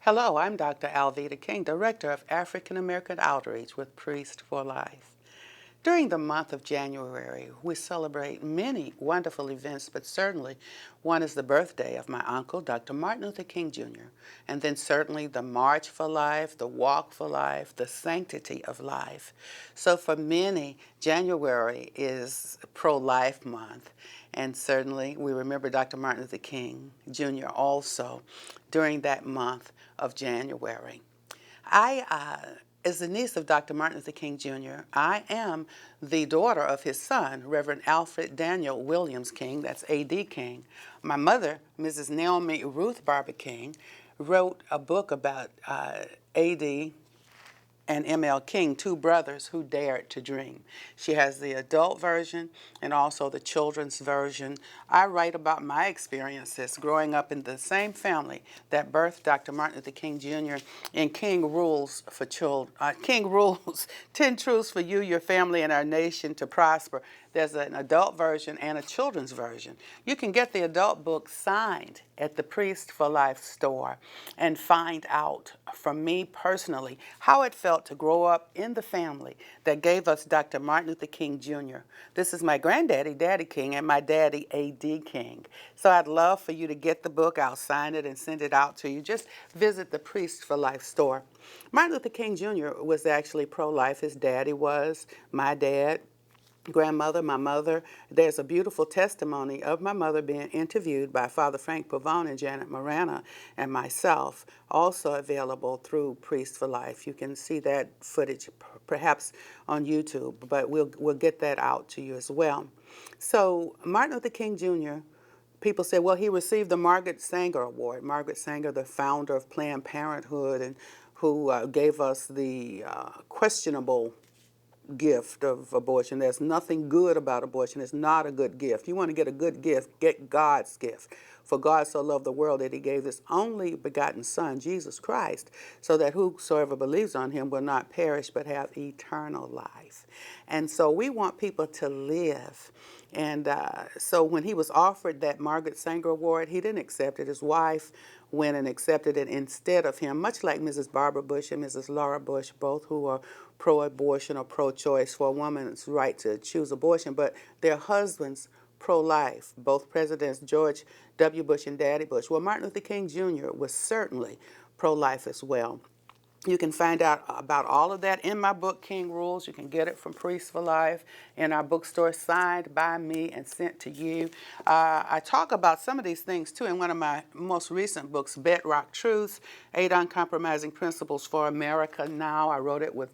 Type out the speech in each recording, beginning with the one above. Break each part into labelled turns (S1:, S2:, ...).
S1: Hello, I'm Dr. Alveda King, Director of African American Outreach with Priest for Life. During the month of January, we celebrate many wonderful events, but certainly one is the birthday of my uncle, Dr. Martin Luther King Jr., and then certainly the March for Life, the Walk for Life, the Sanctity of Life. So for many, January is pro-life month, and certainly we remember Dr. Martin Luther King Jr. also during that month of January. As the niece of Dr. Martin Luther King Jr., I am the daughter of his son, Reverend Alfred Daniel Williams King, that's A.D. King. My mother, Mrs. Naomi Ruth Barber King, wrote a book about A.D. and MLK, two brothers who dared to dream. She has the adult version and also the children's version. I write about my experiences growing up in the same family that birthed Dr. Martin Luther King Jr. in King Rules for Children. King Rules, 10 Truths for You, Your Family, and Our Nation to Prosper. There's an adult version and a children's version. You can get the adult book signed at the Priest for Life store and find out from me personally how it felt to grow up in the family that gave us Dr. Martin Luther King Jr. This is my granddaddy, Daddy King, and my daddy, A.D. King. So I'd love for you to get the book. I'll sign it and send it out to you. Just visit the Priest for Life store. Martin Luther King Jr. was actually pro-life. His daddy was, my dad, grandmother, my mother. There's a beautiful testimony of my mother being interviewed by Father Frank Pavone and Janet Morana and myself, also available through Priest for Life. You can see that footage perhaps on YouTube, but we'll get that out to you as well. So Martin Luther King Jr., people say, well, he received the Margaret Sanger Award. Margaret Sanger, the founder of Planned Parenthood and who gave us the questionable gift of abortion. There's nothing good about abortion. It's not a good gift. You want to get a good gift, get God's gift. For God so loved the world that he gave his only begotten Son, Jesus Christ, so that whosoever believes on him will not perish but have eternal life. And so we want people to live. And so when he was offered that Margaret Sanger Award, he didn't accept it. His wife went and accepted it instead of him, much like Mrs. Barbara Bush and Mrs. Laura Bush, both who are pro-abortion or pro-choice for a woman's right to choose abortion, but their husbands pro-life, both Presidents George W. Bush and Daddy Bush. Well, Martin Luther King Jr. was certainly pro-life as well. You can find out about all of that in my book, King Rules. You can get it from Priest for Life in our bookstore, signed by me and sent to you. I talk about some of these things, too, in one of my most recent books, Bedrock Truths, 8 Uncompromising Principles for America Now. I wrote it with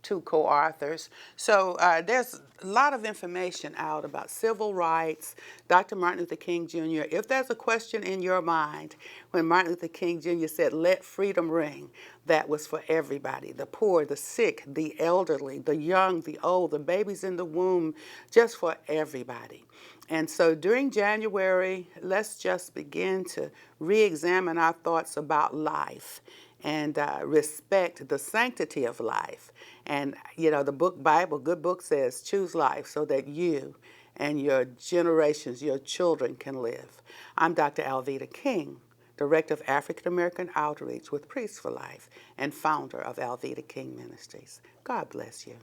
S1: 2 co-authors. So there's a lot of information out about civil rights, Dr. Martin Luther King Jr. If there's a question in your mind, when Martin Luther King Jr. said, "Let freedom ring," that was for everybody, the poor, the sick, the elderly, the young, the old, the babies in the womb, just for everybody. And so during January, let's just begin to re-examine our thoughts about life and respect the sanctity of life. And, you know, the book Bible, good book says, choose life so that you and your generations, your children can live. I'm Dr. Alveda King, Director of African American Outreach with Priest for Life and founder of Alveda King Ministries. God bless you.